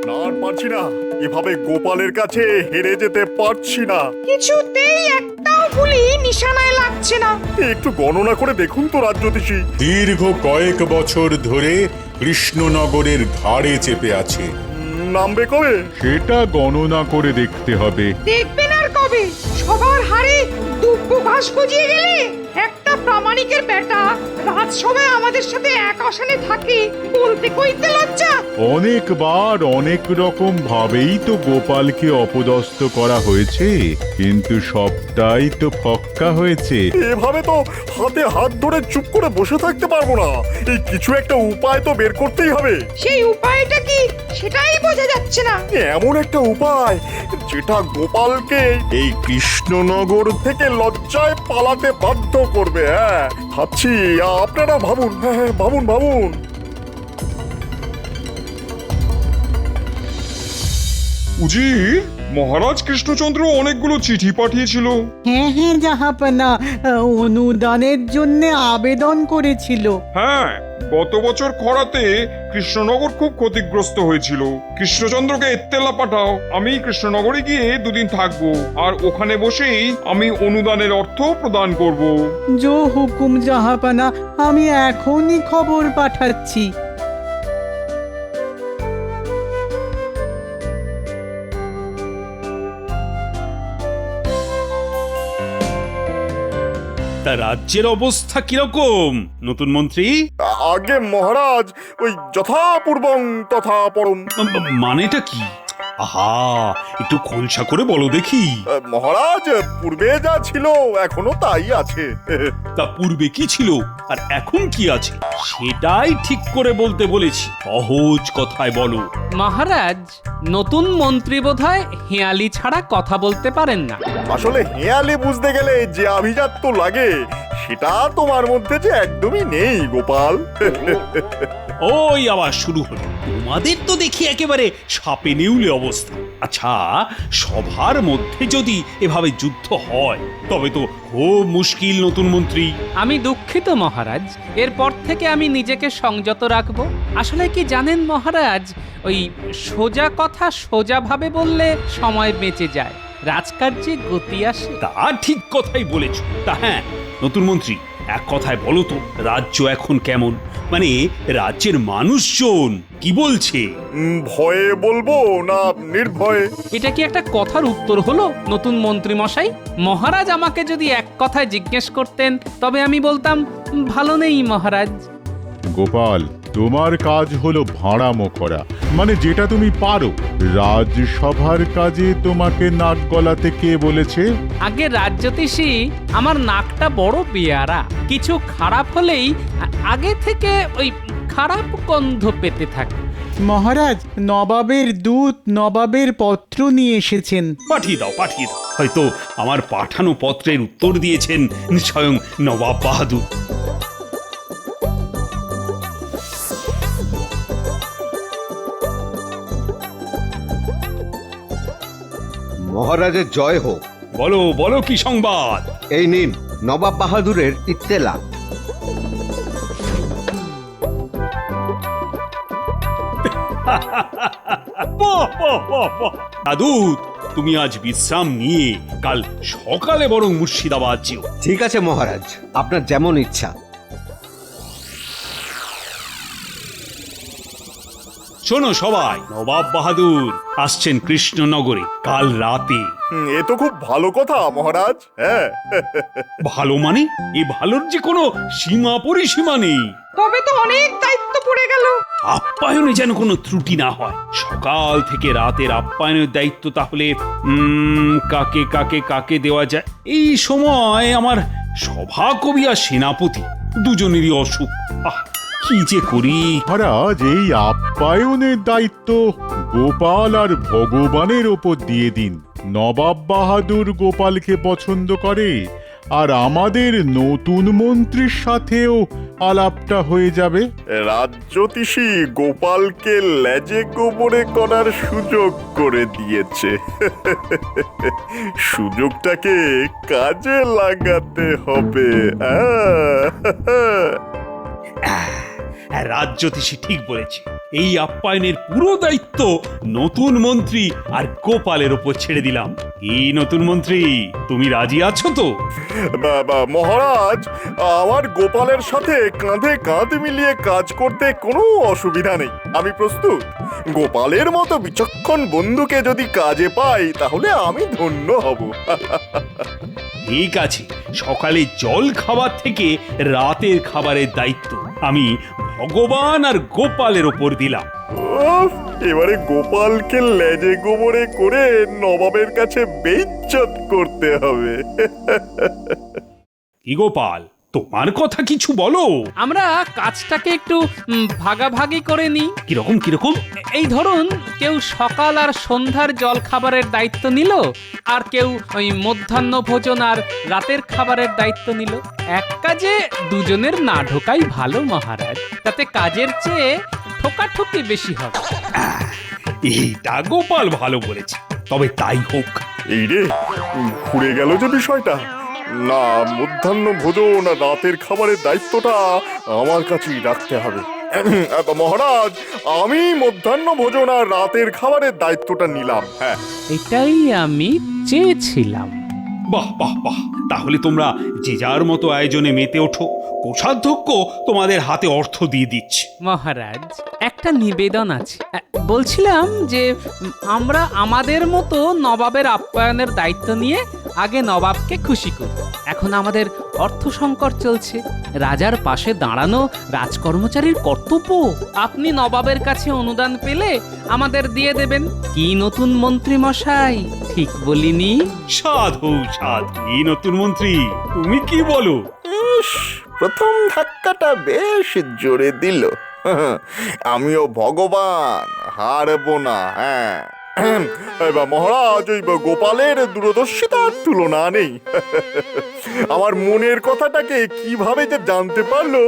না আর পারছি না, এভাবে গোপালের কাছে হেরে যেতে পারছি না। কিছুতেই একটাও গুলি নিশানায় লাগছে না। একটু গণনা করে দেখুন তো রাজ্যতীষী। দীর্ঘ কয়েক বছর ধরে কৃষ্ণনগরের ঘাড়ে চেপে আছে। নামবে কবে? সেটা গণনা করে দেখতে হবে। দেখবেন আর কবে? সবার হাড়ে দুব্ব ঘাস গজিয়ে গেলে একটা প্রামাণিকের বেটা রাজসভায় আমাদের সাথে এক আসনে থাকে, বলতে কইতে লজ্জা। অনেকবার অনেক রকম ভাবেই তো গোপালকে অপদস্থ করা হয়েছে, কিন্তু সবটাই তো ফক্কা হয়েছে। এভাবে তো হাতে হাত ধরে চুপ করে বসে থাকতে পারবো না। এই কিছু একটা উপায় তো বের করতেই হবে। সেই উপায়টা কি সেটাই বোঝা যাচ্ছে না। এমন একটা উপায় যেটা গোপালকে এই কৃষ্ণনগর থেকে লজ্জায় পালাতে বাধ্য করবে। হ্যাঁ ভাবছি, আপনারা ভাবুন। হ্যাঁ ভাবুন ভাবুন। উজির, মহারাজ কৃষ্ণচন্দ্র অনেকগুলো চিঠি পাঠিয়েছিল। হ্যাঁ হ্যাঁ জাহাপনা, অনুদানের জন্য আবেদন করেছিল। হ্যাঁ, গত বছর খরাতে কৃষ্ণনগর খুব ক্ষতিগ্রস্ত হয়েছিল। কৃষ্ণচন্দ্রকে এত্তেলা পাঠাও, আমি কৃষ্ণনগরে গিয়ে দুদিন থাকবো, আর ওখানে বসেই আমি অনুদানের অর্থ প্রদান করব। জো হুকুম জাহাপনা, আমি এখনই খবর পাঠাচ্ছি। তা রাজ্যের অবস্থা কিরকম নতুন মন্ত্রী? আগে মহারাজ, ওই যথাপূর্বং তথা পরম। মানেটা কি? আহা, একটু খোলসা করে বলো দেখি। মহারাজ, পূর্বে যা ছিল এখনো তাই আছে। তা পূর্বে কি ছিল আর এখন কি আছে সেটাই ঠিক করে বলতে বলেছি, সহজ কথায় বলো। মহারাজ, নতুন মন্ত্রী বোধহয় হেয়ালি ছাড়া কথা বলতে পারেন না। আসলে হেয়ালে বুঝতে গেলে যে আভিজাত্য লাগে সেটা তোমার মধ্যে যে একদমই নেই গোপাল। ওই আবার শুরু হলো, তোমাদের তো দেখি একেবারে সাপে নেউলে অবস্থা। আচ্ছা, সভার মধ্যে যদি এভাবে যুদ্ধ হয় তবে তো খুব মুশকিল নতুন মন্ত্রী। আমি দুঃখিত মহারাজ, এরপর থেকে আমি নিজেকে সংযত রাখব। আসলে কি জানেন মহারাজ, ওই সোজা কথা সোজাভাবে বললে সময় বেঁচে যায়, রাজকার্যে গতি আসে। তা ঠিক কথাই বলেছ। তা হ্যাঁ নতুন মন্ত্রী, এক কথায় বলো তো, রাজ্য এখন কেমন? মানে রাজ্যের মানুষজন কি বলছে? ভয়ে বলবো না নির্ভয়ে? এটা কি একটা কথার উত্তর হলো নতুন মন্ত্রী মশাই? মহারাজ আমাকে যদি এক কথায় জিজ্ঞেস করতেন তবে আমি বলতাম ভালো নেই মহারাজ। গোপাল, তোমার কাজ হলো ভাঁড়ামো করা, মানে যেটা তুমি পারো। রাজসভার কাজে তোমাকে নাক গলাতে কে বলেছে? আগে রাজ্যতীষী, আমার নাকটা বড় বেয়ারা, কিছু খারাপ হলেই আগে থেকে ওই খারাপ গন্ধ পেতে থাকে। মহারাজ, নবাবের দূত নবাবের পত্র নিয়ে এসেছেন। পাঠিয়ে দাও, পাঠিয়ে দাও। হয়তো আমার পাঠানো পত্রের উত্তর দিয়েছেন স্বয়ং নবাব বাহাদুর। মহারাজের জয় হোক। বলো বলো, কি সংবাদ? এই নিন নবাব বাহাদুরের ইত্তেলা। দাদু, তুমি আজ বিশ্রাম নিয়ে কাল সকালে বরং মুর্শিদাবাদ যেও। ঠিক আছে মহারাজ, আপনার যেমন ইচ্ছা। শোনো সবাই, নবাব বাহাদুর আসছেন কৃষ্ণনগরে কাল রাতে। এ তো খুব ভালো কথা মহারাজ। হ্যাঁ, ভালো মানে? এ ভালোর যে কোনো সীমা পরিসীমা নেই। তবে তো অনেক দায়িত্ব পড়ে গেল। আপ্যায়নে যেন কোনো ত্রুটি না হয়। সকাল থেকে রাতের আপ্যায়নের দায়িত্ব তাহলে কাকে কাকে কাকে দেওয়া যায়? এই সময় আমার সভাকবি আর সেনাপতি দুজনেরই অসুখ। কি যে করি। মহারাজ, এই আপ্যায়নের দায়িত্ব গোপাল আর ভগবানের ওপর দিয়ে দিন। নবাব বাহাদুর গোপালকে পছন্দ করে, আর আমাদের নতুন মন্ত্রীর সাথেও আলাপটা হয়ে যাবে। রাজ্যতীষী গোপালকে লেজে গোবরে করার সুযোগ করে দিয়েছে। সুযোগটাকে কাজে লাগাতে হবে। রাজ্যতীষী ঠিক বলেছে। এই আপ্যায়নের পুরো দায়িত্ব নতুন মন্ত্রী আর গোপালের ওপর ছেড়ে দিলাম। কি নতুন মন্ত্রী, তুমি রাজি আছো তো? মহারাজ, আমার গোপালের সাথে কাঁধে কাঁধ মিলিয়ে কাজ করতে কোনো অসুবিধা নেই। আমি প্রস্তুত। গোপালের মতো বিচক্ষণ বন্ধুকে যদি কাজে পাই তাহলে আমি ধন্য হব। ঠিক আছে, সকালে জল খাবার থেকে রাতের খাবারের দায়িত্ব আমি ভগবান আর গোপালের ওপর দিলাম। উফ, এবারে গোপালকে লেজে গোবরে করে নবাবের কাছে বেইজ্জত করতে হবে। কি গোপাল, তোমার কথা কিছু বলো। আমরা কাজটাকে একটু ভাগাভাগি করে নিই। কিরকম কিরকম? এই ধরুন, কেউ সকাল আর সন্ধ্যার জল খাবারের দায়িত্ব নিল, আর কেউ ওই মধ্যাহ্ন ভোজন আর রাতের খাবারের দায়িত্ব নিল। এক কাজে দুজনের না ঢোকাই ভালো মহারাজ, তাতে কাজের চেয়ে ঠোকাঠুকি বেশি হবে। এইটা গোপাল ভালো বলেছে, তবে তাই হোক। এই রে, ঘুরে গেল যে বিষয়টা। না, মধ্যাহ্ন ভোজন আর রাতের খাবারের দায়িত্বটা আমার কাছেই রাখতে হবে। মহারাজ, আমি মধ্যাহ্ন ভোজন আর রাতের খাবারের দায়িত্বটা নিলাম। হ্যাঁ, এটাই আমি চেয়েছিলাম। বাহ বাহ বাহ, তাহলে তোমরা যে যার মতো আয়োজনে মেতে ওঠো। কোষাধ্যক্ষ তোমাদের হাতে অর্থ দিয়ে দিচ্ছে। মহারাজ, একটা নিবেদন আছে। বলছিলাম যে আমরা আমাদের মতো নবাবের আপ্যায়নের দায়িত্ব নিয়ে আগে নবাবকে খুশি করি। এখন আমাদের অর্থ সংকট চলছে, রাজার পাশে দাঁড়ানো রাজকর্মচারীর কর্তব্য। আপনি নবাবের কাছে অনুদান পেলে আমাদের দিয়ে দেবেন। কি নতুন মন্ত্রী মশাই, ঠিক বলিনি? সাধু সাধু, এই নতুন মন্ত্রী, তুমি কি বলো? ইস, প্রথম ধাক্কাটা বেশ জোরে দিল। আমিও ভগবান, হারবো না। হ্যাঁ, এবার মহারাজ, ওই গোপালের দূরদর্শিতার তুলনা নেই। আমার মনের কথাটাকে কিভাবে যে জানতে পারলো,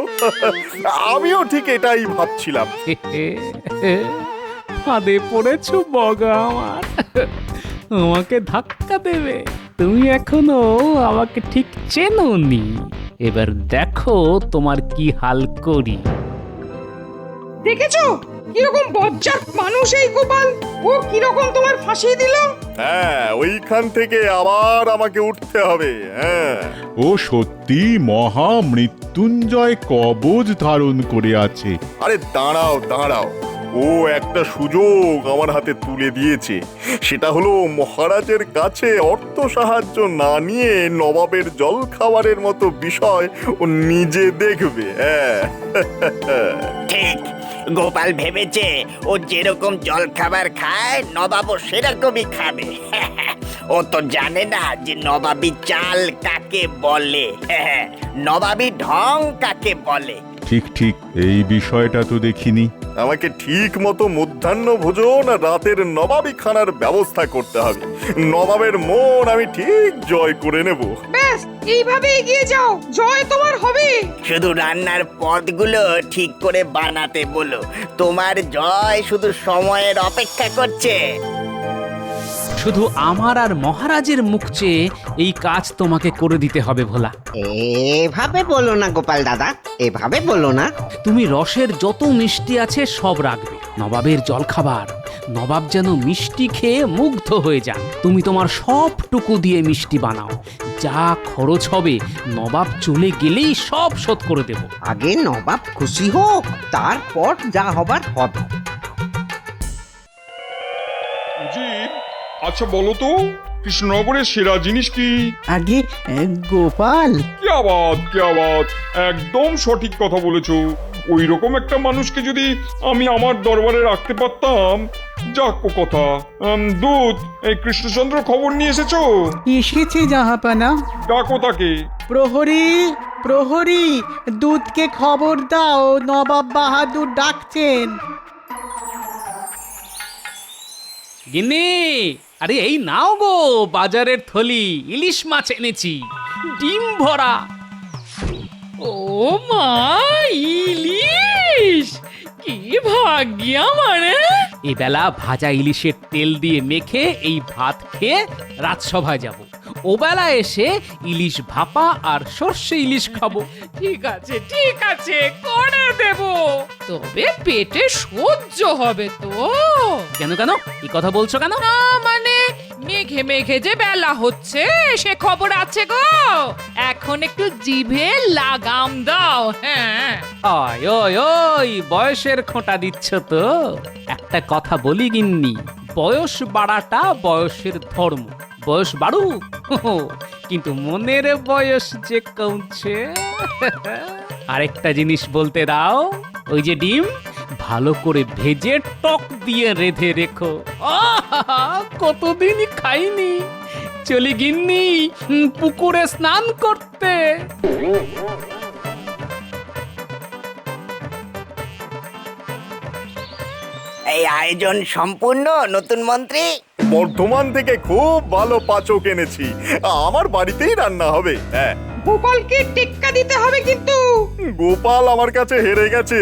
আমিও ঠিক এটাই ভাবছিলাম। ফাঁদে পড়েছো বগা আমার, আমাকে ধাক্কা দেবে। তুমি এখনো আমাকে ঠিক চেনোনি, এবার দেখো তোমার কি হাল করি। দেখেছো কিরকম বজ্জাত মানুষ এই গোপাল? ও কিরকম তোমার ফাঁসিয়ে দিল। হ্যাঁ, ওইখান থেকে আবার আমাকে উঠতে হবে। হ্যাঁ, ও সত্যি মহা মৃত্যুঞ্জয় কবচ ধারণ করে আছে। আরে দাঁড়াও দাঁড়াও, ও একটা সুযোগ আমার হাতে তুলে দিয়েছে। সেটা হলো মহারাজের কাছে অর্থ সাহায্য না নিয়ে নবাবের জল খাবারের মতো বিষয় ও নিজে দেখবে। হ্যাঁ, ঠিক, গোপাল ভেবেছে ও যেরকম জল খাবার খায় নবাবও সেরকমই খাবে। ও তো জানে না যে নবাবী চাল কাকে বলে, নবাবী ঢং কাকে বলে। ঠিক ঠিক, এই বিষয়টা তো দেখিনি। আমাকে ঠিক মতো মধ্যাহ্ন ভোজন আর রাতের নবাবী খানার ব্যবস্থা করতে হবে। নবাবের মন আমি ঠিক জয় করে নেব। ব্যাস, এইভাবে এগিয়ে যাও, জয় তোমার হবে। শুধু রান্নার পদগুলো ঠিক করে বানাতে বলো, তোমার জয় শুধু সময়ের অপেক্ষা করছে। শুধু আমার আর মহারাজের মুখ চেয়ে এই কাজ তোমাকে করে দিতে হবে ভোলা। এভাবে বলো না গোপাল দাদা, এভাবে বলো না। তুমি রসের যত মিষ্টি আছে সব রাখবে। নবাবের জলখাবার, নবাব যেন মিষ্টি খেয়ে মুগ্ধ হয়ে যান। তুমি তোমার সবটুকু দিয়ে মিষ্টি বানাও। যা খরচ হবে নবাব চলে গেলেই সব শোধ করে দেব। আগে নবাব খুশি হোক, তারপর যা হবার হবে। উজির, আচ্ছা বলো তো, কৃষ্ণনগরের সেরা জিনিস কি? আগে গোপাল, কি আবাদ, একদম সঠিক কথা বলেছো। ওই রকম একটা মানুষকে যদি আমি আমার দরবারে রাখতে পারতাম। যাক ও কথা। দূত, এই কৃষ্ণচন্দ্র খবর নিয়ে এসেছো? এসেছে জাহাপানা। ডাকো তাকে। প্রহরী, প্রহরী, দূতকে খবর দাও, নবাব বাহাদুর ডাকছেন। গিন্নি, আরে এই নাও গো বাজারের থলি, ইলিশ মাছ এনেছি, ডিম ভরা। ও মা, ইলিশ! কি ভাগ্য আমার! এই বেলা ভাজা ইলিশের তেল দিয়ে মেখে এই ভাত খেয়ে রাজসভায় যাব। ওবেলা এসে ইলিশ ভাপা আর সর্ষে ইলিশ খাবো। ঠিক আছে করে দেব, তবে পেটে সহ্য হবে তো? কেন কেন এই কথা বলছো কেন? না মানে মেঘে মেঘে যে বেলা হচ্ছে সে খবর আছে গো, এখন একটু জিভে লাগাম দাও। হ্যাঁ ওই ওই ওই বয়সের খোঁটা দিচ্ছ তো। একটা কথা বলি গিন্নি, বয়স বাড়াটা বয়সের ধর্ম। বয়স বাড়ুক, কিন্তু মনের বয়স যে কমছে। আরেকটা জিনিস বলতে দাও, ওই যে ডিম ভালো করে ভেজে টক দিয়ে রেঁধে রেখো। আহা, কতদিনই খাইনি। চলি গিন্নি পুকুরে স্নান করতে। এই আয়োজন সম্পূর্ণ নতুন মন্ত্রী। বর্ধমান থেকে খুব ভালো পাচক এনেছি, আমার বাড়িতেই রান্না হবে। হ্যাঁ, গোপালকে টেক্কা দিতে হবে কিন্তু। গোপাল আমার কাছে হেরে গেছে।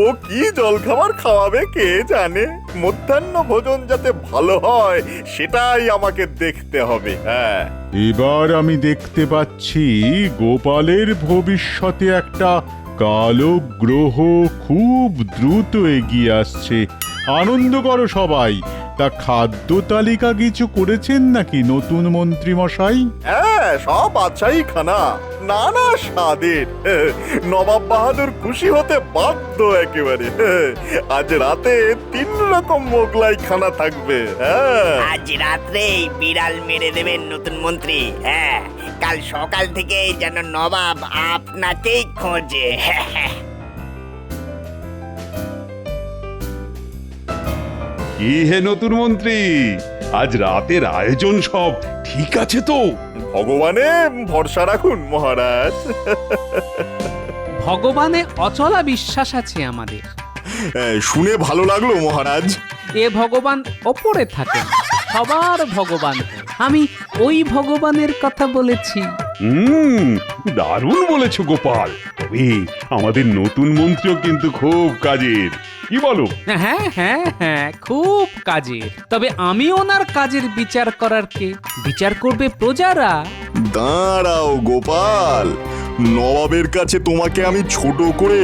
ও কি জলখাবার খাওয়াবে কে জানে। মধ্যাহ্ন ভোজন যাতে ভালো হয় সেটাই আমাকে দেখতে হবে। হ্যাঁ, এবার আমি দেখতে পাচ্ছি গোপালের ভবিষ্যতে একটা কালো গ্রহ খুব দ্রুত এগিয়ে আসছে। আনন্দ করো সবাই। তা খাদ্য তালিকা কিছু করেছেন নাকি নতুন মন্ত্রী মশাই? হ্যাঁ, সব বাদশাহী খানা, নানা স্বাদের। নবাব বাহাদুর খুশি হতে বাধ্য একেবারে। আজ রাতে 3 রকম মোগলাই খানা থাকবে। হ্যাঁ, আজ রাত্রেই বিড়াল মেরে দেবেন নতুন মন্ত্রী। হ্যাঁ, কাল সকাল থেকে যেন নবাব আপনাকেই খোঁজে। কি হে নতুন মন্ত্রী, আজ রাতের আয়োজন সব ঠিক আছে তো? ভগবানে ভরসা রাখুন মহারাজ। ভগবানে অচলা বিশ্বাস আছে আমাদের। শুনে ভালো লাগলো মহারাজ। এ ভগবান ওপরে থাকেন, সবার ভগবান। আমি ওই ভগবানের কথা বলেছি। দারুণ বলেছো গোপাল। তবে আমাদের নতুন মন্ত্রীও কিন্তু খুব কাজের, কি বলো? হ্যাঁ হ্যাঁ হ্যাঁ, খুব কাজের। তবে আমি ওনার কাজের বিচার করার কে? বিচার করবে প্রজারা। দাঁড়াও গোপাল, নবাবের কাছে তোমাকে আমি ছোট করে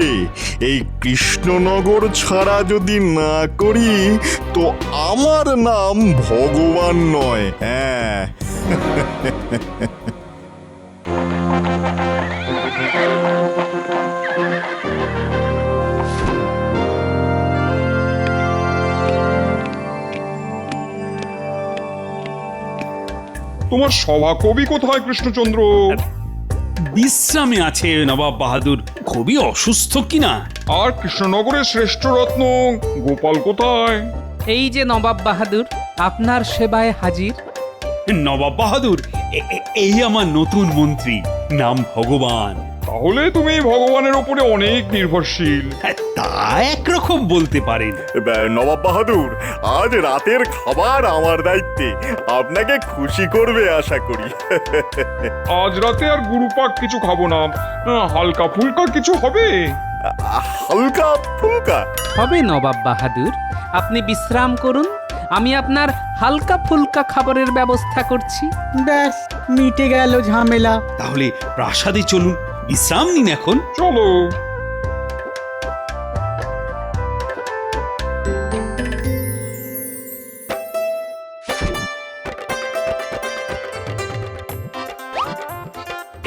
এই কৃষ্ণনগর ছাড়া যদি না করি তো আমার নাম ভগবান নয়। হ্যাঁ, তোমার সভাকবি কোথায় কৃষ্ণচন্দ্র? বিশ্রামে আছে নবাব বাহাদুর, খুবই অসুস্থ কিনা। আর কৃষ্ণনগরের শ্রেষ্ঠ রত্ন গোপাল কোথায়? এই যে নবাব বাহাদুর, আপনার সেবায় হাজির। নবাব বাহাদুর এই আমার নতুন মন্ত্রী, নাম ভগবান। তাহলে তুমি ভগবানের উপরে অনেক নির্ভরশীল। তা একরকম বলতে পারেন। নবাব বাহাদুর, আজ রাতের খাবার আমার দায়িত্বে, আপনাকে খুশি করবে আশা করি। আজ রাতে আর গুরুপাক কিছু খাবো না, হালকা ফুলকা কিছু হবে। হালকা ফুলকা হবে নবাব বাহাদুর, আপনি বিশ্রাম করুন, আমি আপনার হালকা ফুলকা খাবারের ব্যবস্থা করছি। ব্যাস মিটে গেল ঝামেলা। তাহলে প্রাসাদে চলুন, বিশ্রাম নিন এখন। চলো।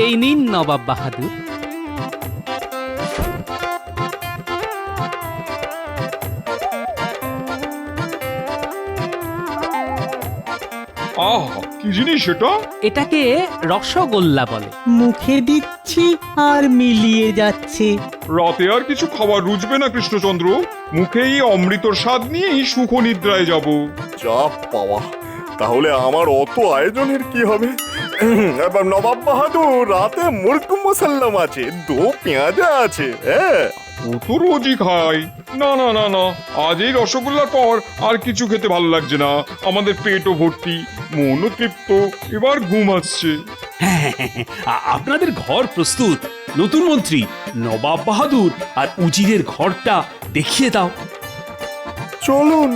এই নিন নবাব বাহাদুর। আহ, কি জিনিস এটা? এটাকে রসগোল্লা বলে। মুখে দিচ্ছি আর মিলিয়ে যাচ্ছে। রাতে আর কিছু খাবার রুচবে না কৃষ্ণচন্দ্র, মুখেই অমৃতর স্বাদ নিয়েই সুখ নিদ্রায় যাব। যা পাওয়া, তাহলে আমার অত আয়োজনের কি হবে? নবাব বাহাদুর, রাতে মুরগ মুসাল্লাম আছে, দো পেঁয়াজা আছে। হ্যাঁ, ও তো রোজই খাই। না না না না, আজ এই রসগোল্লার পর আর কিছু খেতে ভালো লাগছে না। আমাদের পেটও ভর্তি, মনও তৃপ্ত, এবার ঘুম আসছে। আপনাদের ঘর প্রস্তুত। নতুন মন্ত্রী, নবাব বাহাদুর আর উজিরের ঘরটা দেখিয়ে দাও। চলুন।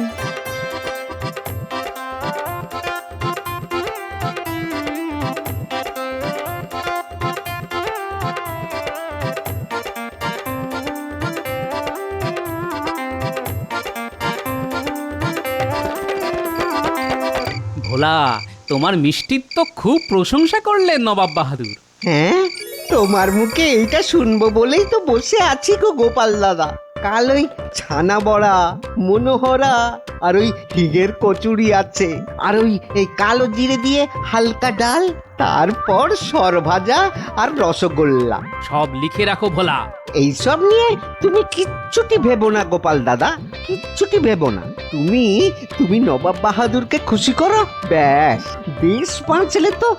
ভোলা, তোমার মিষ্টির তো খুব প্রশংসা করলেন নবাব বাহাদুর। হ্যাঁ, তোমার মুখে এইটা শুনবো বলেই তো বসে আছি গো গোপাল দাদা। কাল ওই ছানা বড়া, মনোহরা আর ওই হিগের কচুরি আছে, আর ওই এই কালো জিরে দিয়ে হালকা ডাল, তারপর সরভাজা আর রসগোল্লা। সব লিখে রাখো ভোলা। এইসব নিয়ে তুমি কিচ্ছুটি ভেবো না গোপাল দাদা, কিচ্ছুটি ভেবো না। তুমি নবাব বাহাদুরকে খুশি করো, ব্যাস দেশ বাঁচলে তো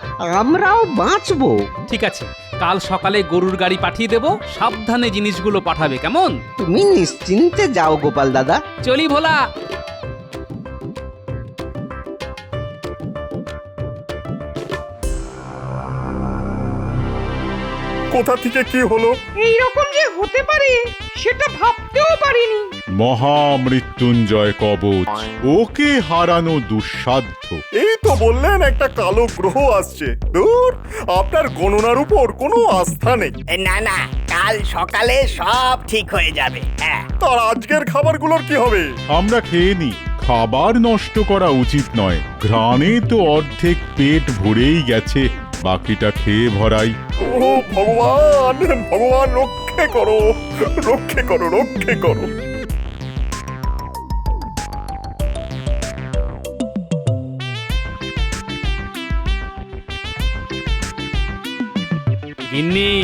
আমরাও বাঁচবো। ঠিক আছে, কাল সকালে গরুর গাড়ি পাঠিয়ে দেব, সাবধানে জিনিসগুলো পাঠাবে, কেমন? তুমি নিশ্চিন্তে যাও গোপাল দাদা। চলি ভোলা। কোথা থেকে কি হলো? এই রকম যে হতে পারে সেটা ভাবতেও পারিনি। মহামৃত্যুঞ্জয় কবচ, ওকে হারানো দুঃসাধ্য। এই তো বললেন একটা কালো গ্রহ আসছে। দূর, আপনার গণনার উপর কোনো আস্থা নেই। না না, কাল সকালে সব ঠিক হয়ে যাবে। হ্যাঁ, তার আজকের খাবারগুলোর কি হবে? আমরা খেয়ে নি, খাবার নষ্ট করা উচিত নয়। ঘ্রাণে তো অর্ধেক পেট ভরেই গেছে, বাকিটা খেয়ে ভরাই। ও ভগবান, ভগবান রক্ষে করো, রক্ষে করো, রক্ষে করো। গিন্নি,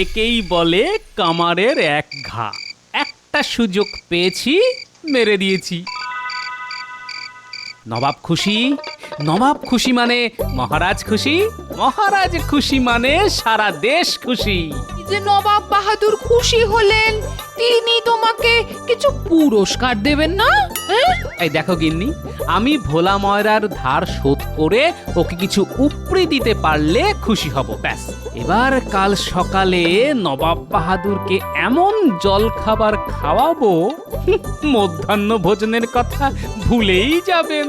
একেই বলে কামারের এক ঘা। একটা সুযোগ পেয়েছি, মেরে দিয়েছি। নবাব খুশি, নবাব খুশি মানে মহারাজ খুশি, মহারাজ খুশি মানে সারা দেশ খুশি। যে নবাব বাহাদুর খুশি হলেন, তিনি তোমাকে কিছু পুরস্কার দেবেন না? এই দেখো গিন্নি, আমি ভোলা ময়রার ধার শোধ করে ওকে কিছু উপরি দিতে পারলে খুশি হব, ব্যাস। এবার কাল সকালে নবাব বাহাদুরকে এমন জল খাবার খাওয়াবো, মধ্যাহ্ন ভোজনের কথা ভুলেই যাবেন।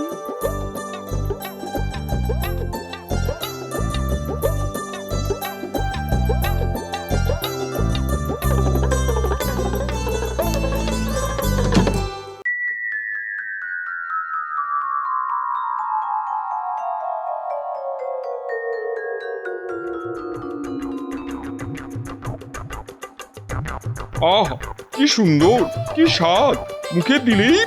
আহ, কি সুন্দর, কি স্বাদ, মুখে দিলেই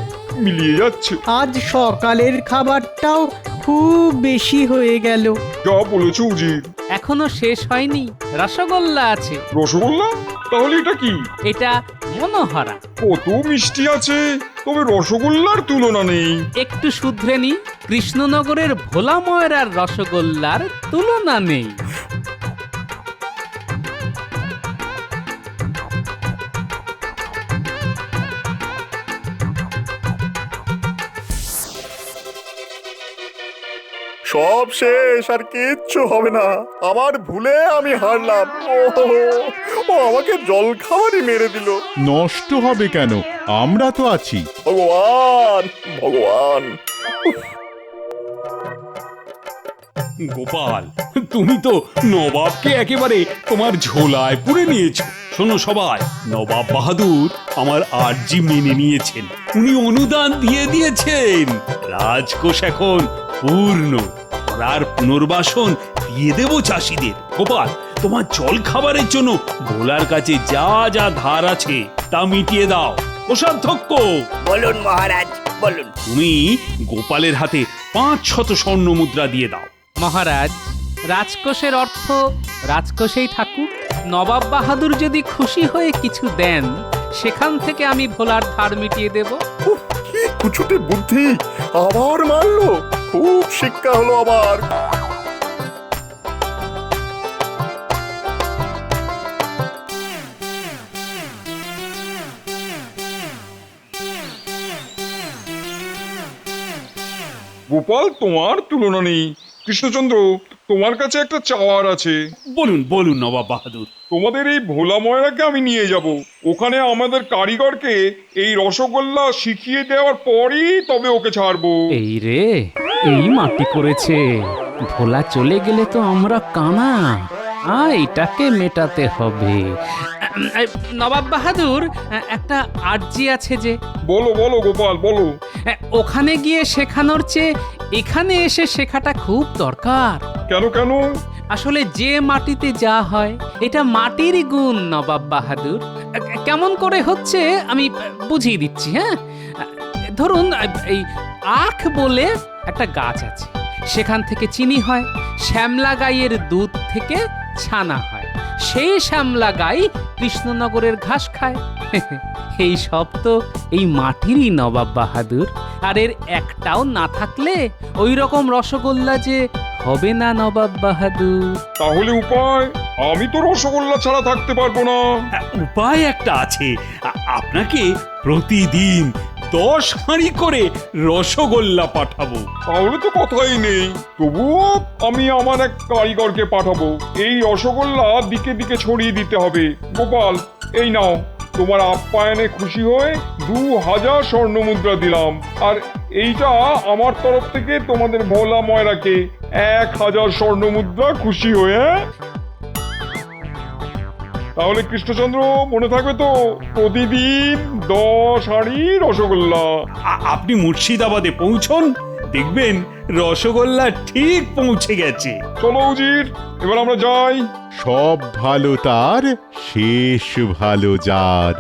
মিলিয়ে যাচ্ছে। আজ সকালের খাবারটাও খুব বেশি হয়ে গেল। যা বলেছো উজির। এখনো শেষ হয়নি, রসগোল্লা আছে। রসগোল্লা? তাহলে এটা কি? এটা মনোহরা। কত মিষ্টি আছে, তবে রসগোল্লার তুলনা নেই। একটু শুধরে নি, কৃষ্ণনগরের ভোলা ময়রার রসগোল্লার তুলনা নেই। সব শেষ, আর কিচ্ছু হবে না। আমার ভুলে আমি হারলাম। ও আমাকে জল খাবারই মেরে দিল। নষ্ট হবে কেন, আমরা তো আছি। ভগবান, ভগবান। গোপাল, তুমি তো নবাবকে একেবারে তোমার ঝোলায় পুরে নিয়েছো। শোনো সবাই, নবাব বাহাদুর আমার আর্জি মেনে নিয়েছেন, উনি অনুদান দিয়ে দিয়েছেন। রাজকোষ এখন পূর্ণ, আর পুনর্বাসন দিয়ে দেব চাষিদের। গোপাল, তোমার জল খাবারের জন্য ভোলার কাছে যা যা ধার আছে তা মিটিয়ে দাও। কোষাধ্যক্ষ, বলুন মহারাজ, বলুন। তুমি গোপালের হাতে 500 স্বর্ণ মুদ্রা দিয়ে দাও। মহারাজ, রাজকোষের অর্থ রাজকোষেই থাকুক। নবাব বাহাদুর যদি খুশি হয়ে কিছু দেন, সেখান থেকে আমি ভোলার ধার মিটিয়ে দেব। কি কুচুটে বুদ্ধি, আবার মারলো। খুব শিক্ষা হলো আবার। গোপাল, তোমার তুলনা নেই। কৃষ্ণচন্দ্র, তোমার কাছে একটা চাওয়ার আছে। বলুন বলুন নবাব বাহাদুর। তোমাদের এই ভোলা ময়রাকে আমি নিয়ে যাব, ওখানে আমাদের কারিগরকে এই রসগোল্লা শিখিয়ে দেওয়ার পরই তবে ওকে ছাড়বো। এই রে, এই মাটি করেছে। ভোলা চলে গেলে তো আমরা কানা, এটাকে মেটাতে হবে। নবাব বাহাদুর, একটা আর্জি আছে যে। বলো বলো গোপাল বলো। ওখানে গিয়ে শেখানোর চেয়ে এখানে এসে শেখাটা খুব দরকার। কেন কেন? আসলে যে মাটিতে যা হয় এটা মাটিরই গুণ নবাব বাহাদুর। কেমন করে হচ্ছে আমি বুঝিয়ে দিচ্ছি। হ্যাঁ, ধরুন এই আখ বলে একটা গাছ আছে, সেখান থেকে চিনি হয়, শ্যামলা গাইয়ের দুধ থেকে ছানা হয়, সেই শ্যামলা গাই কৃষ্ণনগরের ঘাস খায়। এই সব তো এই মাটিরই নবাব বাহাদুর। আর এর একটাও না থাকলে ওই রকম রসগোল্লা যে হবে না নবাব বাহাদুর। তাহলে উপায়? আমি তো রসগোল্লা ছাড়া থাকতে পারবো না। উপায় একটা আছে, আপনাকে প্রতিদিন 10 হাঁড়ি করে রসগোল্লা পাঠাবো। তাহলে তো কথাই নেই। তবুও আমি আমার এক কারিগরকে পাঠাবো। এই রসগোল্লা দিকে দিকে ছড়িয়ে দিতে হবে। গোপাল, এই নাও, তোমার আপ্যায়নে খুশি হয়ে 2000 স্বর্ণ মুদ্রা দিলাম। আর এইটা আমার তরফ থেকে তোমাদের ভোলা ময়রাকে 1000 স্বর্ণ মুদ্রা খুশি হয়ে। তাহলে কৃষ্ণচন্দ্র, মনে থাকবে তো, প্রতিদিন 10 হাঁড়ি রসগোল্লা। আপনি মুর্শিদাবাদে পৌঁছন, দেখবেন রসগোল্লা ঠিক পৌঁছে গেছে। চলো উজির, এবার আমরা যাই। সব ভালো তার, শেষ ভালো যার।